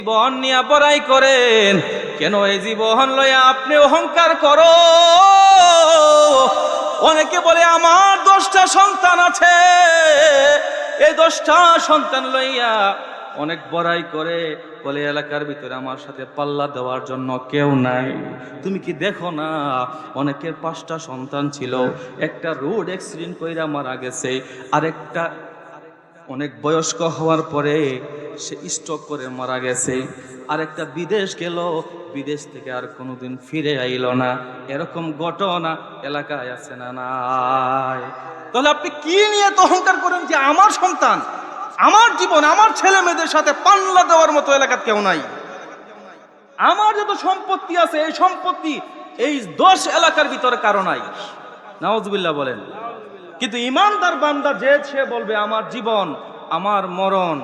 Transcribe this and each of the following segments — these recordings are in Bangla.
জীবন নিয়ে বড়াই করেন কেন? এই জীবন লইয়া আপনি অহংকার করো। অনেকে বলে আমার 10টা সন্তান আছে, এই 10টা সন্তান লইয়া অনেক বড়াই করে, বলে এলাকার ভিতরে আমার সাথে পাল্লা দেওয়ার জন্য কেউ নাই। তুমি কি দেখো না অনেকের 5টা সন্তান ছিল, একটা রোড অ্যাক্সিডেন্ট কইরা মারা গেছে, আরেকটা অনেক বয়স্ক হওয়ার পরে সে স্ট্রোক করে মারা গেছে, আরেকটা বিদেশ গেল, বিদেশ থেকে আর কোনোদিন ফিরে আইল না। এরকম ঘটনা এলাকায় আছে না নাই? তাহলে আপনি কি নিয়ে তো অহংকার করেন যে আমার সন্তান, আমার জীবন, আমার ছেলে মেয়েদের সাথে পাল্লা দেওয়ার মতো এলাকার কেউ নাই? আমার যত সম্পত্তি আছে এই সম্পত্তি এই 10 এলাকার ভিতরে কারো নাই। নাউজুবিল্লাহ বলেন। কিন্তু ইমানদার বান্দা যে সে বলবে আমার জীবন, আমার মরণ,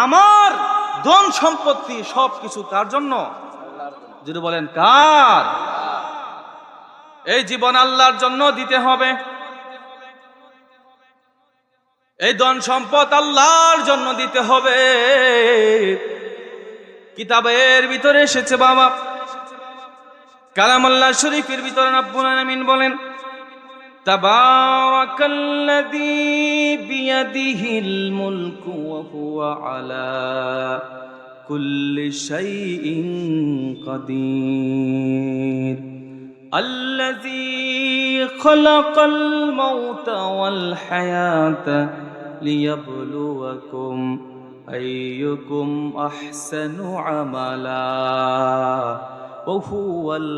আমার ধন সম্পত্তি সবকিছু কার জন্য? যদি বলেন কার? এই জীবন আল্লাহর জন্য দিতে হবে, এই ধন সম্পদ আল্লাহর জন্য দিতে হবে। কিতাবের ভিতরে এসেছে বাবা, কালামুল্লাহ শরীফের ভিতরে রব্বুল আলামিন বলেন তাবারাকাল্লাযী বিয়াদিহিল মুলকু ওয়া হুয়া আলা কুল্লি শাইইন কাদির আল্লাযী খালাকাল মাউতা ওয়াল হায়াতা লিয়াবলুয়াকুম আইয়ুকুম আহসানু আমালা ওয়া হুয়াল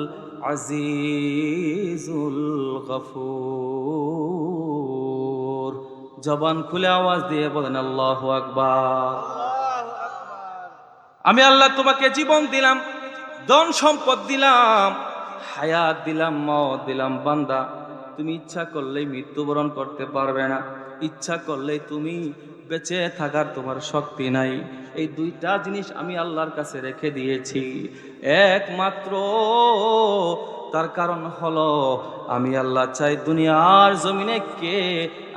আজিজুল গফুর। জবান খুলে আওয়াজ দিয়ে বলেন আল্লাহু আকবার। আমি আল্লাহ তোমাকে জীবন দিলাম, ধন সম্পদ দিলাম, হায়াত দিলাম, মওত দিলাম। বান্দা, তুমি ইচ্ছা করলেই মৃত্যুবরণ করতে পারবে না, ইচ্ছা করলেই তুমি বেঁচে থাকার তোমার শক্তি নাই। এই 2টা জিনিস আমি আল্লাহর কাছে রেখে দিয়েছি একমাত্র। তার কারণ হলো আমি আল্লাহ চাই দুনিয়ার জমিনে কে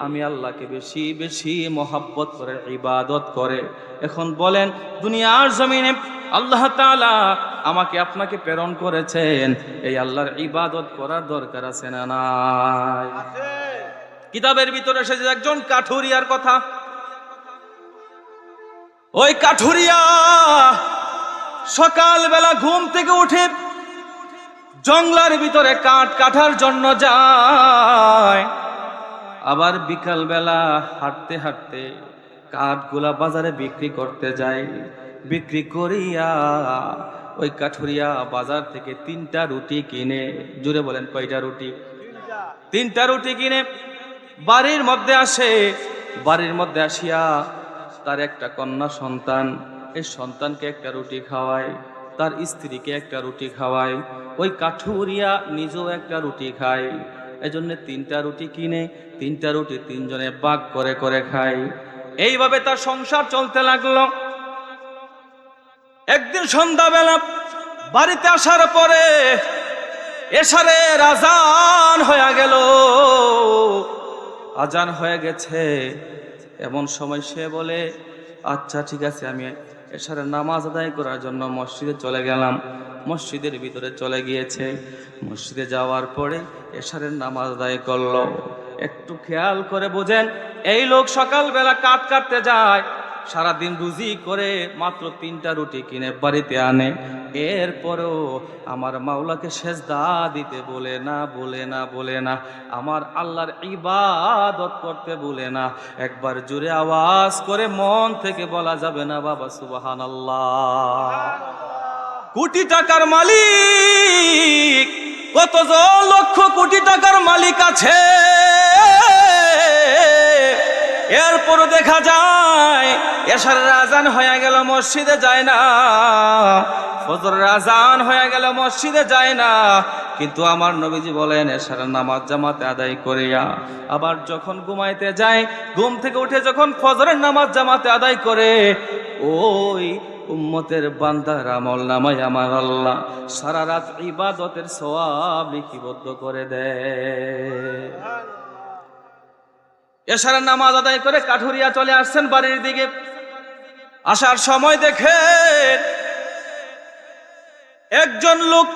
আমি আল্লাহকে বেশি বেশি মহাব্বত করে ইবাদত করে। এখন বলেন দুনিয়ার জমিনে আল্লাহ তাআলা আমাকে আপনাকে প্রেরণ করেছেন, এই আল্লাহর ইবাদত করার দরকার আছে না নাই? কিতাবের ভিতরে এসেছে একজন কাঠুরিয়ার কথা। ওই কাঠুরিয়া সকালবেলা ঘুম থেকে উঠে জঙ্গলের ভিতরে কাঠ কাটার জন্য যায়, আবার বিকাল বেলা হাঁটতে হাঁটতে কাঠগুলা বাজারে বিক্রি করতে যায়। বিক্রি করিয়া ওই কাঠুরিয়া বাজার থেকে 3টা রুটি কিনে, জুড়ে বলেন কয়টা রুটি? 3টা রুটি কিনে বাড়ির মধ্যে আসে। বাড়ির মধ্যে আসিয়া তার একটা কন্যা সন্তান, এই সন্তানকে একটা রুটি খাওয়ায়, তার স্ত্রীকে একটা রুটি খাওয়ায়, ওই কাঠুরিয়া নিজেও একটা রুটি খায়। এজন্য 3টা রুটি কিনে 3টা রুটি 3 জনে ভাগ করে করে খায়। এইভাবে তার সংসার চলতে লাগলো। একদিন সন্ধ্যাবেলা বাড়িতে আসার পরে এশারের আজান হয়ে গেল, আজান হয়ে গেছে। এমন সময় সে বলে আচ্ছা ঠিক আছে, আমি এশারের নামাজ আদায় করার জন্য মসজিদে চলে গেলাম। মসজিদের ভিতরে চলে গিয়েছে। মসজিদে যাওয়ার পরে এশারের নামাজ আদায় করলো। একটু খেয়াল করে বোঝেন, এই লোক সকালবেলা কাঠ কাটতে যায়, সারাদিন রুজি করে মাত্র 3টা রুটি কিনে বাড়িতে আনে। এরপরেও আমার মাওলাকে সেজদা দিতে বলে না, বলে না, বলে না, আমার আল্লাহর ইবাদত করতে বলে না। একবার জোরে আওয়াজ করে মন থেকে বলা যাবে না বাবা সুবহানাল্লাহ? কোটি টাকার মালিক, কতজন লক্ষ কোটি টাকার মালিক আছে, এরপরও দেখা যায় এশারের আজান হয়ে গেল মসজিদে যায় না, ফজরের আজান হয়ে গেল মসজিদে যায় না। কিন্তু আমার নবীজি বলেন এশারের নামাজ জামাতে আদায় করিয়া আবার যখন ঘুমাইতে যায়, ঘুম থেকে উঠে যখন ফজরের নামাজ জামাতে আদায় করে, ওই উম্মতের বান্দার আমল নামায় আমার আল্লাহ সারা রাত ইবাদতের সওয়াব লিপিবদ্ধ করে দেয়। এশারের নামাজ আদায় করে কাঠুরিয়া চলে আসছেন বাড়ির দিকে। আসার সময় দেখে একজন লোক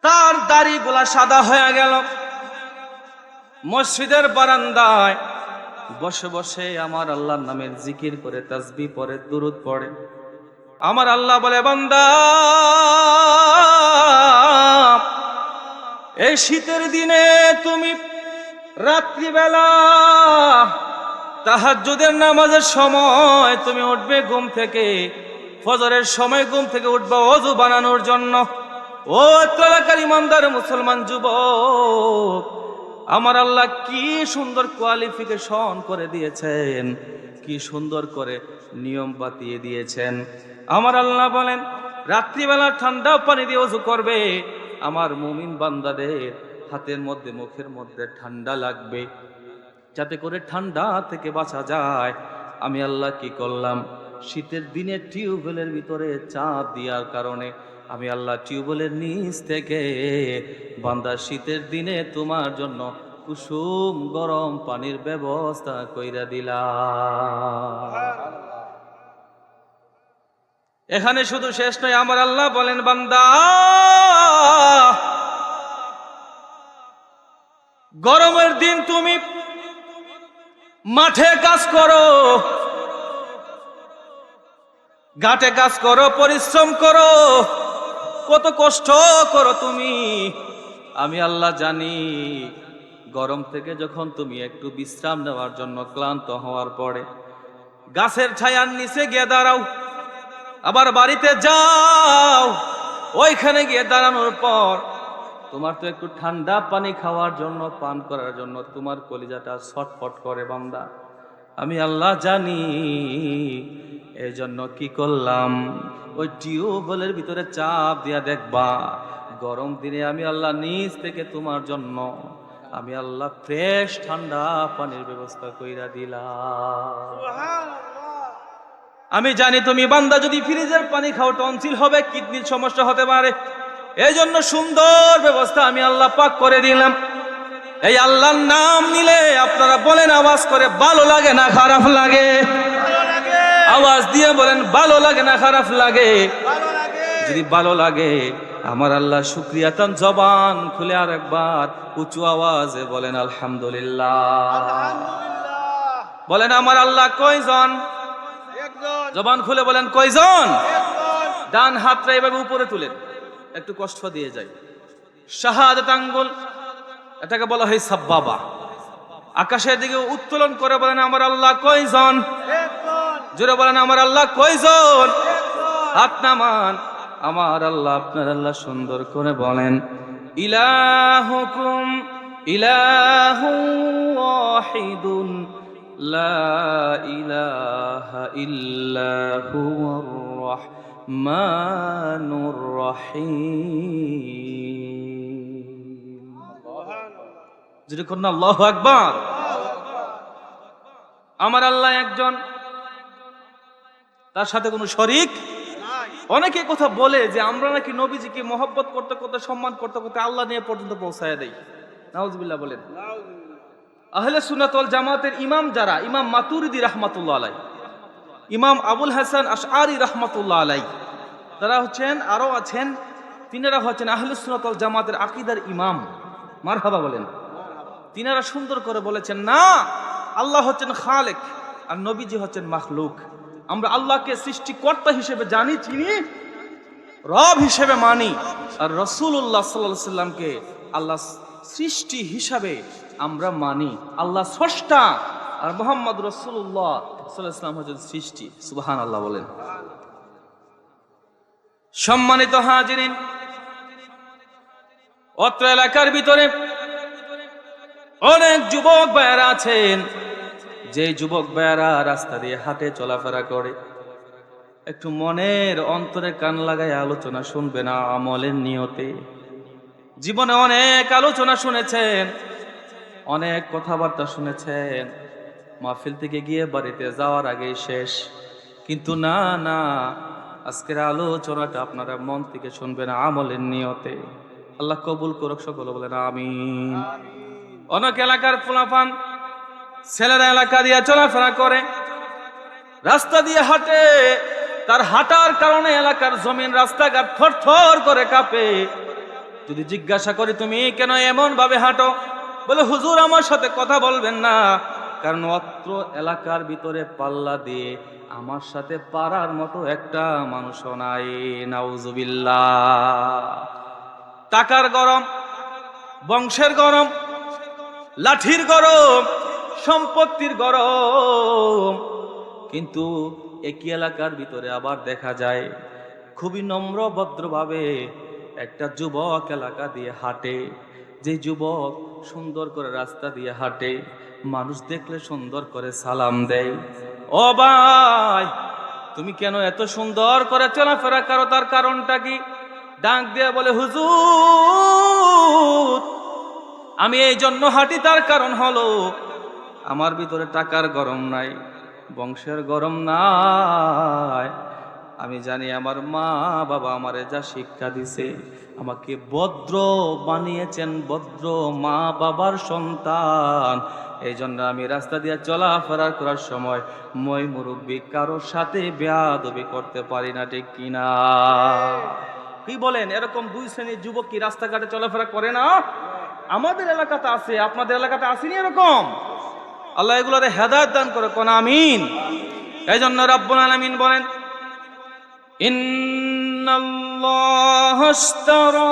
তার দাড়িগুলা সাদা হয়ে গেল, মসজিদের বারান্দায় বসে বসে আমার আল্লাহর নামের জিকির করে, তাসবিহ পড়ে, দুরূদ পড়ে। আমার আল্লাহ বলে, বান্দা, এই শীতের দিনে তুমি রাত্রিবেলা তাহাজ্জুদের নামাজের সময় তুমি উঠবে ঘুম থেকে, ফজরের সময় ঘুম থেকে উঠবা ওযু বানানোর জন্য। ও এলাকার ইমানদার মুসলমান যুবক, আমার আল্লাহ কি সুন্দর কোয়ালিফিকেশন করে দিয়েছেন, কি সুন্দর করে নিয়ম বাতিয়ে দিয়েছেন। আমার আল্লাহ বলেন, রাত্রিবেলা ঠান্ডা পানি দিয়ে ওযু করবে। আমার মুমিন বান্দাদের হাতের মধ্যে, মুখের মধ্যে ঠান্ডা লাগবে, যাতে করে ঠান্ডা থেকে বাঁচা যায়। আমি আল্লাহ কি করলাম, শীতের দিনে টিউবওয়েলের ভিতরে চাপ দেওয়ার কারণে আমি আল্লাহ টিউবওয়েলের নিচ থেকে বান্দা শীতের দিনে তোমার জন্য কুসুম গরম পানির ব্যবস্থা কইরা দিলাম। এখানে শুধু শেষ নয়, আমার আল্লাহ বলেন, বান্দা, গরমের দিন তুমি মাঠে কাজ করো, ঘাটে কাজ করো, পরিশ্রম করো, কত কষ্ট করো তুমি। আমি আল্লাহ জানি, গরম থেকে যখন তুমি একটু বিশ্রাম নেওয়ার জন্য ক্লান্ত হওয়ার পরে গাছের ছায়ার নিচে গিয়ে দাঁড়াও, আবার বাড়িতে যাও, ওইখানে গিয়ে দাঁড়ানোর পর তোমার তো একটু ঠান্ডা পানি খাওয়ার জন্য, পান করার জন্য তোমার কলিজাটা ছটফট করে বান্দা। আমি আল্লাহ জানি, এই জন্য কি করলাম, ওই টিউবওয়েলের ভিতরে চাপ দিয়া দেখবা, গরম দিনে আমি আল্লাহ নিজ থেকে তোমার জন্য আমি আল্লাহ ফ্রেশ ঠান্ডা পানির ব্যবস্থা কইরা দিলাম। আমি জানি তুমি বান্দা যদি ফ্রিজের পানি খাও টনসিল হবে, কিডনির সমস্যা হতে পারে, এই জন্য সুন্দর ব্যবস্থা আমি আল্লাহ পাক করে দিলাম। এই আল্লাহর নাম নিলে আপনারা বলেন আওয়াজ করে, ভালো লাগে না খারাপ লাগে? আওয়াজ দিয়ে বলেন, ভালো লাগে না খারাপ লাগে? যদি ভালো লাগে, আমার আল্লাহ শুকরিয়া তান জবান খুলে আর একবার উঁচু আওয়াজে বলেন আলহামদুলিল্লাহ। বলেন, আমার আল্লাহ কয়জন? জবান খুলে বলেন, কয়জন? ডান হাতটা এভাবে উপরে তুলেন, একটু কষ্ট দিয়ে যায়, শাহাদাত আঙ্গুল, এটাকে বলা হয় সাব্বাবা। আকাশের দিকে উত্তোলন করে বলেন, আমার আল্লাহ কয়জন? জোরে বলেন, আমার আল্লাহ কয়জন? হাত নামান। আমার আল্লাহ, আপনার আল্লাহ সুন্দর করে বলেন, ইলাহুকুম ইলাহু ওয়াহিদুন লা ইলাহা ইল্লা হুয়ার রাহমানুর রহিম। যেরকম না, আল্লাহু আকবার। আমার আল্লাহ একজন, তার সাথে কোনো শরীক। অনেকে কথা বলে যে আমরা নাকি নবীজিকে মহব্বত করতে করতে, সম্মান করতে করতে আল্লাহ নিয়ে পর্যন্ত পৌঁছায় দেই। নাউজুবিল্লাহ বলেন। আহলে সুন্নাত ওয়াল জামাতের ইমাম যারা, ইমাম মাতুরিদি রাহমাতুল্লাহ আলাইহি, ইমাম আবুল হাসান আশআরি রাহমাতুল্লাহ আলাইহি, তারা হচ্ছেন, আরো আছেন, তিনারা হচ্ছেন আহলে সুন্নাত ওয়াল জামাতের আকীদার ইমাম। মারহাবা বলেন। তিনারা সুন্দর করে বলেছেন, না, আল্লাহ হচ্ছেন খালেক আর নবীজি হচ্ছেন মাখলুক। আমরা আল্লাহকে সৃষ্টিকর্তা হিসেবে জানি, চিনি, রব হিসেবে মানি, আর রাসূলুল্লাহ সাল্লাল্লাহু আলাইহি সাল্লামকে আল্লাহ সৃষ্টি হিসাবে আমরা মানি। আল্লাহ স্রষ্টা আর মুহাম্মদ রাসূলুল্লাহ সাল্লাল্লাহু আলাইহি সাল্লাম হচ্ছেন সৃষ্টি। সুবহানাল্লাহ বলেন। সম্মানিত হাজিরিন, অত্র এলাকার ভিতরে অনেক যুবক ভাইয়েরা আছেন, যে যুবক ভাইয়েরা রাস্তা দিয়ে হাঁটে, চলাফেরা করে, একটু মনের অন্তরে কান লাগায় আলোচনা শুনবে না আমলের নিয়তে। জীবনে অনেক আলোচনা শুনেছেন, অনেক কথাবার্তা শুনেছেন, মাহফিল থেকে গিয়ে বাড়িতে যাওয়ার আগেই শেষ। কিন্তু না না, আজকের আলোচনাটা আপনারা মন থেকে শুনবেন আমলের নিয়তে। আল্লাহ কবুল করুক, সকলে বলেন আমিন। অনেক এলাকার ফুলাফান ছেলেরা এলাকা দিয়ে চলাফেরা করে, রাস্তা দিয়ে হাঁটে, তার হাঁটার কারণে এলাকার জমিন রাস্তাঘাট থরথর করে কাঁপে। যদি জিজ্ঞাসা করি তুমি কেন এমন ভাবে হাঁটো, বলে হুজুর আমার সাথে কথা বলবেন না, কারণ অত্র এলাকার ভিতরে পাল্লা দিয়ে আমার সাথে পারার মতো একটা মানুষও নাই। নাউজুবিল্লাহ। টাকার গরম, বংশের গরম, লাঠির গরম, সম্পত্তির গরম, কিন্তু একই এলাকার ভিতরে আবার দেখা যায় খুবই নম্র ভদ্রভাবে একটা যুবক এলাকা দিয়ে হাঁটে। যে যুবক সুন্দর করে রাস্তা দিয়ে হাঁটে, মানুষ দেখলে সুন্দর করে সালাম দেয়। ও ভাই, তুমি কেন এত সুন্দর করে চলাফেরা করো, তার কারণটা কি? ডাক দিয়ে বলে হুজুর আমি এই জন্য হাঁটি, তার কারণ হলো আমার ভিতরে টাকার গরম নাই, বংশের গরম নাই। আমি জানি আমার মা বাবা আমারে যা শিক্ষা দিছে, আমাকে ভদ্র বানিয়েছেন, ভদ্র মা বাবার সন্তান। এই জন্য আমি রাস্তা দিয়ে চলাফেরা করার সময় মই মুরব্বী কারোর সাথে বেয়াদবি করতে পারি না, ঠিক কিনা? কি বলেন? এরকম দুই শ্রেণীর যুবক কি রাস্তাঘাটে চলাফেরা করে না? আমাদের এলাকাতে আছে, আপনাদের এলাকাতে আসেনি এরকম? আল্লাহ এগুলোর হেদায়েত দান করে, কোন আমিন। এই জন্য রাব্বুল আলামিন বলেন ইন্নাল্লাহা আশতারা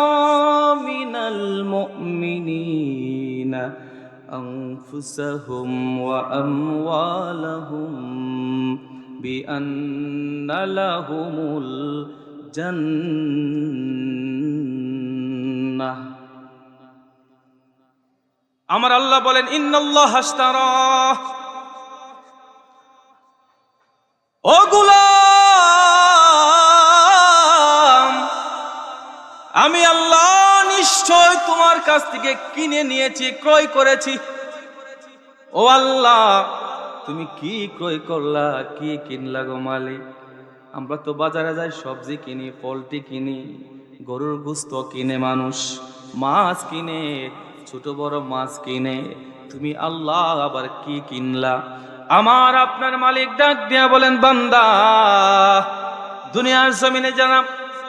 মিনাল মুমিনিনা আনফুসাহুম ওয়া আমওয়ালাহুম বিআন্না লাহুমুল জান্নাহ। আমার আল্লাহ বলেন ইন্নাল্লাহা আশতারা, ও গোলাম আমি আল্লাহ নিশ্চয় তোমার কাছ থেকে কিনে নিয়েছি, ক্রয় করেছি। ও আল্লাহ তুমি কি ক্রয় করলা, কি কিনলা গো মালিক? আমরা তো বাজারে যাই, সবজি কিনি, পোল্ট্রি কিনি, গরুর গোশত কিনে, মানুষ মাছ কিনে, ছোট বড় মাছ কিনে। তুমি আল্লাহ আবার কি কিনলা? আমার আপনার মালিক ডাক দিয়া বলেন বান্দা, দুনিয়ার জমিনে যারা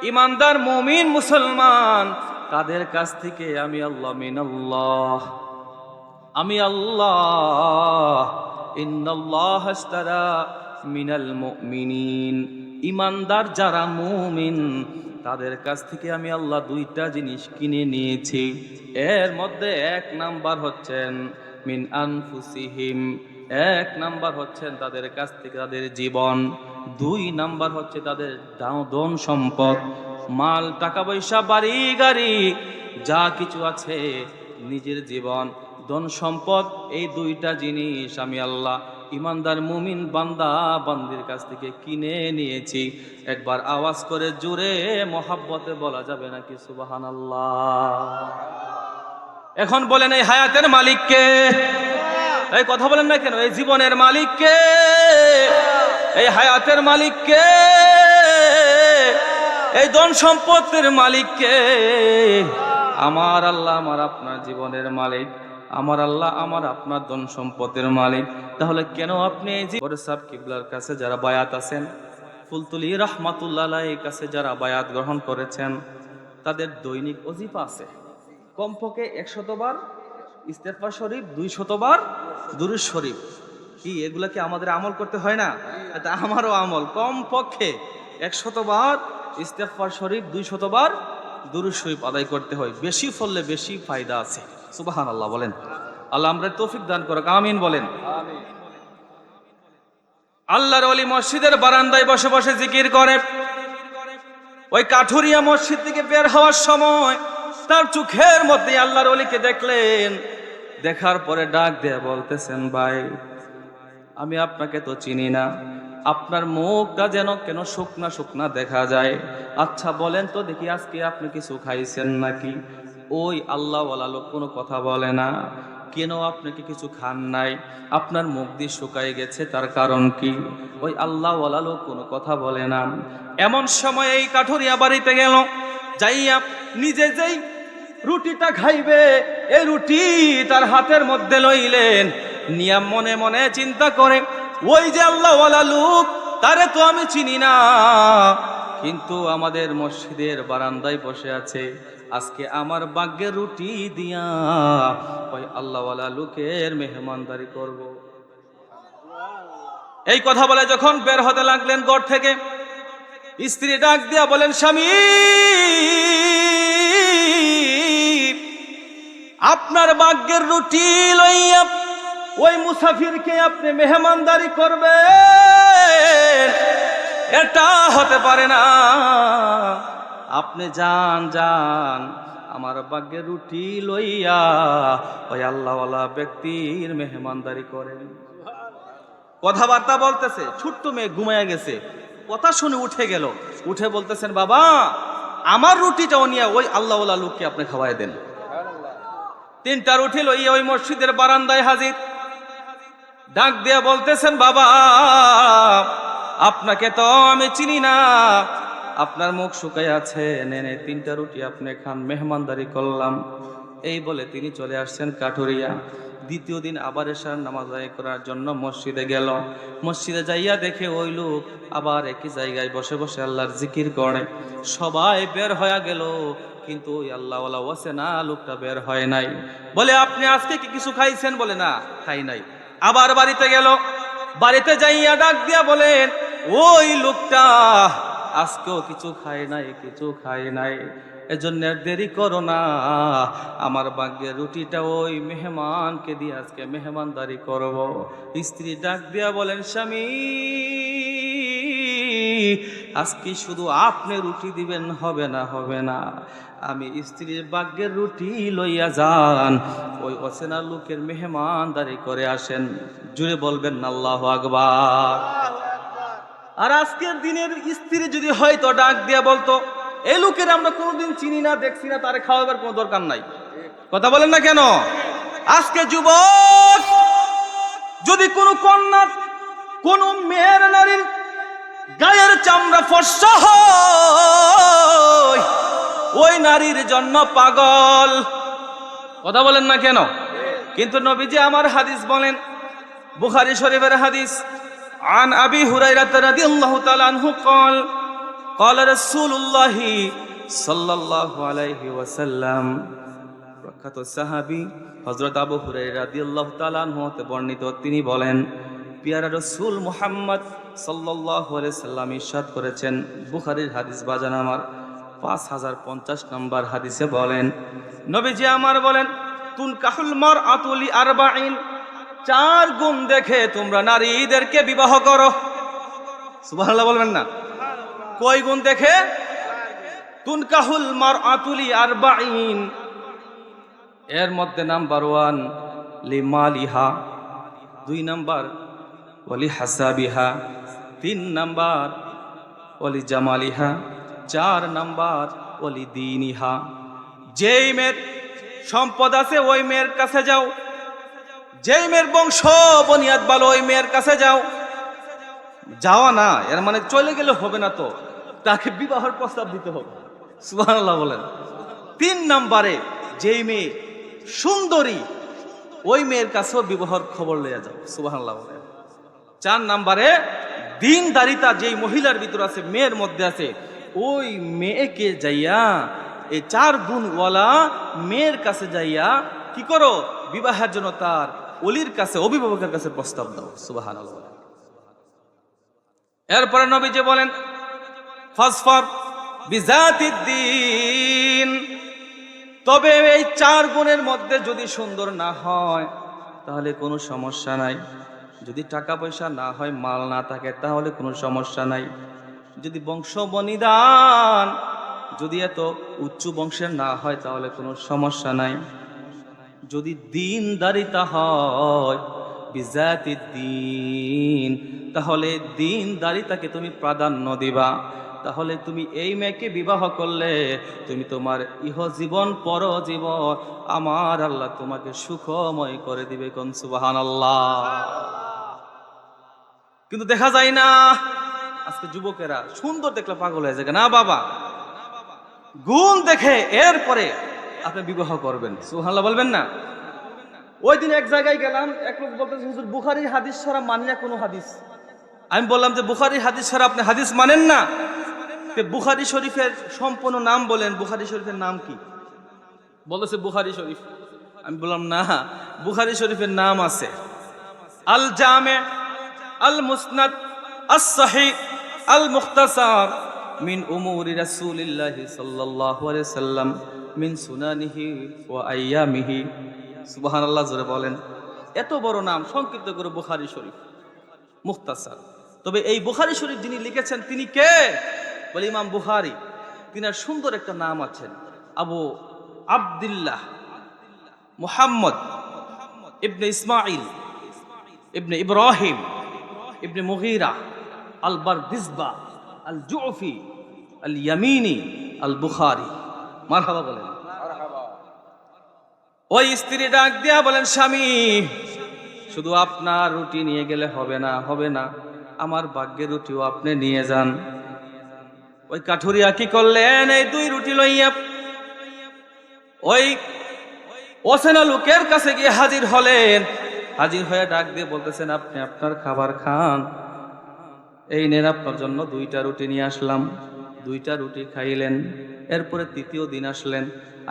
ইমানদার মুমিন মুসলমান, তাদের কাছ থেকে আমি আল্লাহ মিনাল্লাহ, আমি আল্লাহ ইন্নাল্লাহা আশতারা মিনাল মুমিনিন, ইমানদার যারা মুমিন তাদের কাছ থেকে আমি আল্লাহ দুইটা জিনিস কিনে নিয়েছি। এর মধ্যে এক নাম্বার হচ্ছেন মিন আনফুসিহিম, এক নাম্বার হচ্ছেন তাদের কাছ থেকে তাদের জীবন, দুই নাম্বার হচ্ছে তাদের ধন সম্পদ, মাল টাকা পয়সা, বাড়ি গাড়ি, যা কিছু আছে, নিজের জীবন, ধন সম্পদ, এই দুইটা জিনিস আমি আল্লাহ ইমানদার মুমিন বান্দা বান্দির কাছ থেকে কিনে নিয়েছি। একবার আওয়াজ করে জোরে মহাব্বতে বলা যাবে নাকি সুবহানাল্লাহ? এখন বলেন এই হায়াতের মালিক কে? এই কথা বলেন না কেন? এই জীবনের মালিক কে? এই হায়াতের মালিক কে? এই ধন সম্পদের মালিক কে? আমার আল্লাহ, আমার আপনার জীবনের মালিক। আমার আল্লাহ আমার আপনার ধন সম্পদের মালিক। তাহলে কেন আপনি বড় সাহেব কিবলার কাছে যারা বায়াত আছেন, ফুলতুলি রহমাতুল্লাহ আলাইহির কাছে যারা বায়াত গ্রহণ করেছেন, তাদের দৈনিক ওজিফা আছে কমপক্ষে 100 বার ইস্তেগফার শরীফ, 200 বার দুরূদ শরীফ। কি এগুলা কি আমাদের আমল করতে হয় না? এটা আমারও আমল। কমপক্ষে 100 বার ইস্তেগফার শরীফ, 200 বার দুরূদ শরীফ আদায় করতে হয়। বেশি পড়লে বেশি ফায়দা আছে। সুবহানাল্লাহ বলেন। আল্লাহ আমরা তৌফিক দান করুক, আমিন বলেন। আল্লাহর ওলি মসজিদের বারান্দায় বসে বসে জিকির করে। ওই কাঠুরিয়া মসজিদ থেকে বের হওয়ার সময় তার চোখের মধ্যে আল্লাহর ওলিকে দেখলেন। দেখার পরে ডাক দিয়ে বলতেছেন, ভাই আমি আপনাকে তো চিনি না, আপনার মুখটা যেন কেন শুকনা শুকনা দেখা যায়। আচ্ছা বলেন তো দেখি, আজকে আপনি কিছু খাইছেন নাকি? ওই আল্লাহওয়ালা লোক কোনো কথা বলে না। কেন আপনি কি কিছু খান নাই? আপনার মুখ দিয়ে শুকাই গেছে, তার কারণ কি? ওই আল্লাহওয়ালা লোক কোনো কথা বলে না। এমন সময় এই কাঠুরিয়া বাড়িতে গেল, যাইয়া নিজে যেই রুটিটা খাইবে, এই রুটি তার হাতের মধ্যে লইলেন, নিয়া মনে মনে চিন্তা করে ওই যে আল্লাহওয়ালা লোক তারে তো আমি চিনি না, কিন্তু আমাদের মসজিদের বারান্দায় বসে আছে। আজকে আমার ভাগ্যের রুটি দিয়া ওই আল্লাহওয়ালা লোকের মেহমানদারি করব। এই কথা বলে যখন বের হতে লাগলেন ঘর থেকে, স্ত্রী ডাক দিয়া বলেন, স্বামী, আপনার ভাগ্যের রুটি লইয়া ওই মুসাফিরকে আপনি মেহমানদারি করবেন, এটা হতে পারে না। আপনি যান যান, আমার ভাগ্যের রুটি লইয়া ওই আল্লাহওয়ালা ব্যক্তির মেহমানদারি করেন। কথাবার্তা বলতেছে, ছোট্ট মেয়ে ঘুমাইয়া গেছে, কথা শুনে উঠে গেল, উঠে বলতেছেন, বাবা, আমার রুটিটাও নিয়ে ওই আল্লাহওয়ালা লোককে আপনি খাওয়াই দেন। 3টা রুটি লইয়া ওই মসজিদের বারান্দায় হাজির। ডাক দিয়ে বলতেছেন, বাবা, আপনাকে তো আমি চিনি না, আপনার মুখ শুকাই আছে, নেনে 3টা রুটি আপনি খান, মেহমানদারি করলাম। এই বলে তিনি চলে আসছেন কাঠুরিয়া। দ্বিতীয় দিন আবার এশার নামাজ আদায় করার জন্য মসজিদে গেল। মসজিদে যাইয়া দেখে ওই লোক আবার একই জায়গায় বসে বসে আল্লাহর জিকির করে। সবাই বের হয়ে গেল, কিন্তু ওই আল্লাহওয়ালা ওয়াসেনা লোকটা বের হয় নাই। বলে, আপনি আজকে কি কিছু খাইছেন? বলে, না, খাই নাই। আবার বাড়িতে গেল, বাড়িতে যাইয়া ডাক দিয়া বলেন, ওই লোকটা আজকেও কিছু খায় নাই, কিছু খায় নাই, এজন্য দেরি করো না, আমার ভাগ্যের রুটিটা ওই মেহমানকে দিয়ে আজকে মেহমানদারি করব। স্ত্রী ডাক দিয়া বলেন, স্বামী, আজকে শুধু আপনি রুটি দিবেন হবে না, হবে না, আমি স্ত্রীর ভাগ্যের রুটি লইয়া যান, ওই অচেনা লোকের মেহমানদারি করে আসেন। জুড়ে বলবেন আল্লাহু আকবার। আর আজকের দিনের স্ত্রী যদি হয়তো ডাক দিয়া বলতো, এই লোকের আমরা কোনোদিন চিনি না, দেখছি না, তারে খাওয়াবার কোনো দরকার নাই। কথা বলেন না কেন? আজকে যুবক যদি কোনো কন্যা, কোন মেয়ের, নারীর গায়ের চামড়া ফর্সা হয়, ওই নারীর জন্য পাগল। কথা বলেন না কেন? কিন্তু নবীজি আমার হাদিস বলেন, বুখারী শরীফের হাদিস, আন আবি হুরায়রা রাদিয়াল্লাহু তাআলা আনহু قال قال رسول الله সাল্লাল্লাহু আলাইহি ওয়াসাল্লাম। প্রখ্যাত সাহাবী হযরত আবু হুরায়রা রাদিয়াল্লাহু তাআলা আনহু হতে বর্ণিত, তিনি বলেন, পিয়ারা রাসূল মুহাম্মদ সাল্লাল্লাহু আলাইহি সাল্লাম ইরশাদ করেছেন, বুখারীর হাদিস বাজান আমার 5050 নম্বর হাদিসে বলেন, নবীজি আমার বলেন, তুনকাহুল মারআতু লি40, 4 গুণ দেখে তোমরা নারীদেরকে বিবাহ করো। সুবহানাল্লাহ বলবেন না? কয় গুণ দেখে? তুনকাহুল মারআতু লি40, এর মধ্যে নাম্বার 1 লিমালিহা, 2 নাম্বার ওয়ালি হাসাবিহা, 3 নাম্বার ওয়ালি জামালিহা, 4 নাম্বার ওয়ালি দীনিহা। যেই মেয়ের সম্পদ আছে ওই মেয়ের কাছে যাও, যেই মেয়ের বংশ বনিয়াদ ভালো ওই মেয়ের কাছে যাও। যাওয়া না এর মানে চলে গেলে হবে না, তো তাকে বিবাহের প্রস্তাব দিতে হবে। সুবহানাল্লাহ বলেন। 3 নম্বরে যেই মেয়ে সুন্দরী ওই মেয়ের কাছেও বিবাহের খবর লইয়া যাও। সুবহানাল্লাহ বলেন। 4 নম্বরে দিনদারিতা যেই মহিলার ভিতর আছে, মেয়ের মধ্যে আছে, ওই মেয়েকে যাইয়া, এই 4 গুণওয়ালা মেয়ের কাছে যাইয়া কি করো? বিবাহের জন্য তার ওলির কাছে, অভিভাবকের কাছে প্রস্তাব দাও। সুবহানাল্লাহ। এরপরে নবীজি বলেন, ফাসফার বিজাতিদ দ্বীন, তবে এই 4 গুণের মধ্যে যদি সুন্দর না হয় তাহলে কোনো সমস্যা নাই। যদি টাকা পয়সা না হয়, মাল না থাকে, তাহলে কোনো সমস্যা নাই। যদি বংশ বনিদান যদি এত উচ্চ বংশের না হয় তাহলে কোনো সমস্যা নাই। যদি দিনদারিতা হয়, বিজাতিদ দ্বীন, তাহলে দিনদারিতাকে তুমি প্রাধান্য দিবা। তাহলে তুমি এই মেয়েকে বিবাহ করলে তুমি তোমার ইহজীবন পরজীবন আমার আল্লাহ তোমাকে সুখময় করে দিবে। কোন সুবহানাল্লাহ। কিন্তু দেখা যায় না, আজকে যুবকেরা সুন্দর দেখলে পাগল হয়ে যায়। না বাবা, গুণ দেখে এরপরে আপনি বিবাহ করবেন। সুবহানাল্লাহ বলবেন না? ওই দিন এক জায়গায় গেলাম, এক লোক বলতেছে, হুজুর বুখারীর হাদিস ছাড়া মানি না কোনো হাদিস। আমি বললাম যে বুখারী হাদিস ছাড়া আপনি হাদিস মানেন না? বুখারী শরীফের সম্পূর্ণ নাম বলেন, বুখারী শরীফের নাম কি? বলেছে বুখারী শরীফ। আমি বললাম না, বুখারী শরীফের নাম আছে আল জামে, আল মুসনাদ, আস সহিহ, আল মুখতাসার মিন উমুরি রাসূলিল্লাহি সাল্লাল্লাহু আলাইহি সাল্লাম মিন সুনানিহি ওয়া আইয়ামিহি। সুবহানাল্লাহ, জোরে বলেন। এত বড় নাম সংক্ষিপ্ত করে বুখারী শরীফ, মুখতাসার। তবে এই বুখারী শরীফ যিনি লিখেছেন তিনি কে? বলে ইমাম বুখারী। তিনার সুন্দর একটা নাম আছেন, আবু আব্দুল্লাহ মুহাম্মদ ইবনে ইসমাইল ইবনে ইব্রাহিম ইবনে মুগীরা আল বারদিসবা আল জুফি আল ইয়ামিনি আল বুখারী। মারহাবা বলেন। ওই স্ত্রী ডাক দিয়া বলেন, স্বামী, শুধু আপনার রুটি নিয়ে গেলে হবে না, হবে না, আমার ভাগ্যের রুটিও আপনি নিয়ে যান। ওই কাঠুরিয়া কি করলেন? এই 2 রুটি লইয়া ওই অচেনা লোকের কাছে গিয়ে হাজির হলেন। হাজির হয়ে ডাক দিয়ে বলতেছেন, আপনি আপনার খাবার খান, এই নেন আপনার জন্য 2টা রুটি নিয়ে আসলাম। 2টা রুটি খাইলেন। এরপরে 3য় দিন আসলেন,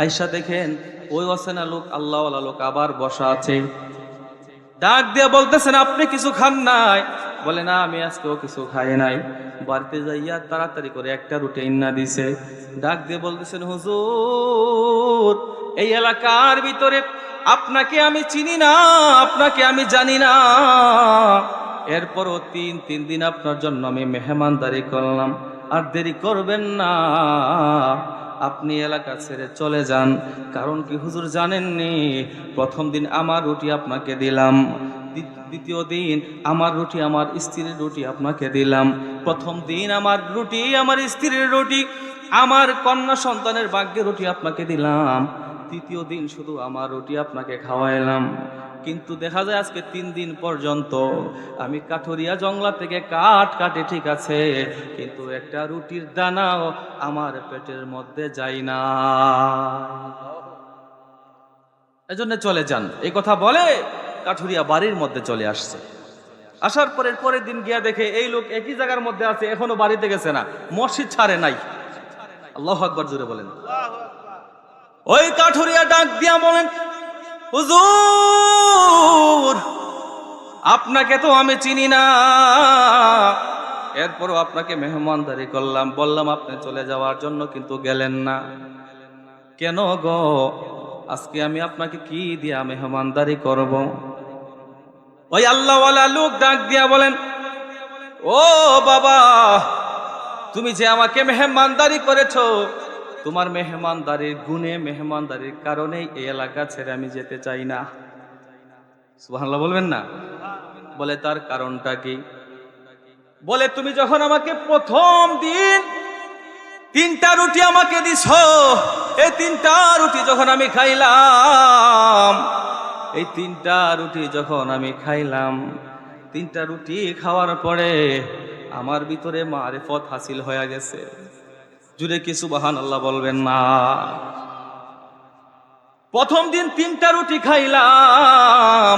আইসা দেখেন ওই অচেনা লোক, আল্লাহওয়ালা লোক আবার বসা আছে। ডাক দিয়ে বলতেছেন, আপনি কিছু খান নাই? বলে, না, আমি আজকেও কিছু খাই নাই। বাড়িতে যাইয়া তাড়াতাড়ি করে 1টা রুটি ইন্না দিছে। ডাক দিয়ে বলতেছেন, হুজুর, এই এলাকার ভিতরে আপনাকে আমি চিনি না, আপনাকে আমি জানি না। এরপরও 3 দিন আপনার জন্য আমি মেহমানদারি করলাম, আর দেরি করবেন না, আপনি এলাকা ছেড়ে চলে যান। কারণ কি হুজুর জানেননি? প্রথম দিন আমার রুটি আপনাকে দিলাম, 2য় দিন আমার রুটি, আমার স্ত্রীর রুটি আপনাকে দিলাম। প্রথম দিন আমার রুটি, আমার স্ত্রীর রুটি, আমার কন্যা সন্তানের ভাগ্যের রুটি আপনাকে দিলাম। 3য় দিন শুধু আমার রুটি আপনাকে খাওয়াইলাম। কিন্তু দেখা যায় আজকে 3 দিন পর্যন্ত আমি কাঠুরিয়া জংলা থেকে কাঠ কাটে, ঠিক আছে, কিন্তু একটা রুটির দানাও আমার পেটের মধ্যে যায় না। এজন্য চলে যান, এই কথা বলে কাঠুরিয়া বাড়ির মধ্যে চলে আসছে। আসার পরের দিন গিয়া দেখে এই লোক একই জায়গার মধ্যে আছে, এখনো বাড়িতে গেছে না, মসজিদ ছাড়ে নাই। আল্লাহু আকবার, জোরে বলেন। ওই কাঠুরিয়া ডাক দিয়া বলেন, হুজুর, আপনাকে তো আমি চিনি না, এরপরও আপনাকে মেহমানদারি করলাম, বললাম আপনি চলে যাওয়ার জন্য, কিন্তু গেলেন না কেন গো? আজকে আমি আপনাকে কি দিয়া মেহমানদারি করব? ওই আল্লাহওয়ালা লোক ডাক দিয়া বলেন, ও বাবা, তুমি যে আমাকে মেহমানদারি করেছো, তোমার মেহমানদারির গুণে, মেহমানদারির কারণে এই এলাকা ছেড়ে আমি যেতে চাই না। সুবহানাল্লাহ বলবেন না? বলে, তার কারণটা কি? বলে, তুমি যখন আমাকে প্রথম দিন 3টা রুটি আমাকে দিছো, এই 3টা রুটি যখন আমি খাইলাম, এই 3টা রুটি যখন আমি খাইলাম, 3টা রুটি খাওয়ার পরে আমার ভিতরে মারিফত হাসিল হয়ে গেছে। জুড়ে কি সুবহানাল্লাহ বলবেন না? প্রথম দিন 3টা রুটি খাইলাম,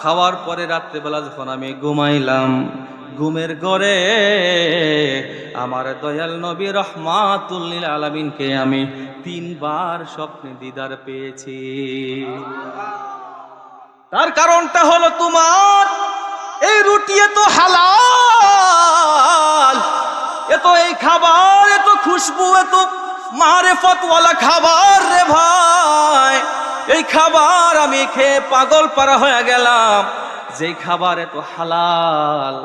খাওয়ার পরে রাত্রেবেলা যখন আমি ঘুমাইলাম, ঘুমের ঘরে আমার দয়াল নবী রাহমাতুল লিল আলামিনকে আমি 3 বার স্বপ্নে দিদার পেয়েছি। তার কারণটা হলো, তোমার এই রুটি এত হালাল, এত এই খাবার, এত খুশবু, এত মারেফতওয়ালা খাবার রে ভাই। এই খাবার আমি খেয়ে পাগল পারা হয়ে গেলাম। যে খাবার এত হালাল,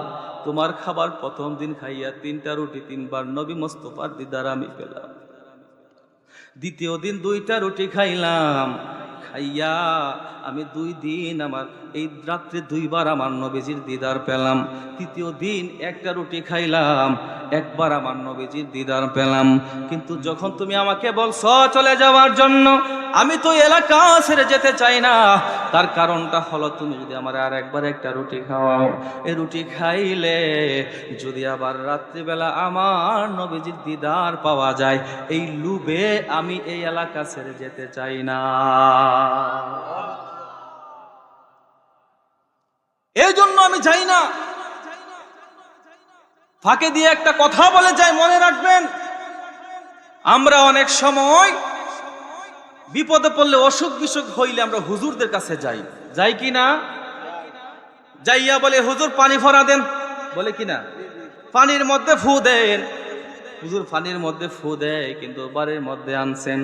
তোমার খাবার প্রথম দিন খাইয়া 3টা রুটি 3 বার নবী মুস্তাফার দিদার আমি পেলাম। 2য় দিন 2টা রুটি খাইলাম, খাইয়া আমি 2 দিন আমার এই রাত্রে 2 বার আমার নবীজির দিদার পেলাম। 3য় দিন 1টা রুটি খাইলাম, 1 বার আমার নবীজির দিদার পেলাম। কিন্তু যখন তুমি আমাকে বলছো চলে যাওয়ার জন্য, আমি তো এলাকা ছেড়ে যেতে চাই না। তার কারণটা হলো, তুমি যদি আমার আর একবার 1টা রুটি খাওয়াও, এই রুটি খাইলে যদি আবার রাত্রিবেলা আমার নবীজির দিদার পাওয়া যায়, এই লোভে আমি এই এলাকা ছেড়ে যেতে চাই না। এই জন্য আমি যাই না। ফাঁকে দিয়ে একটা কথা বলে যায়, মনে রাখবেন, আমরা অনেক সময় বিপদে পড়লে, অসুখ বিসুখ হইলে আমরা হুজুরদের কাছে যাই কি না? যাইয়া বলে, হুজুর পানি ভরা দেন, বলে কি না? পানির মধ্যে ফু দেন। হুজুর পানির মধ্যে ফু দেয়, কিন্তু বাড়ির মধ্যে আনছেন,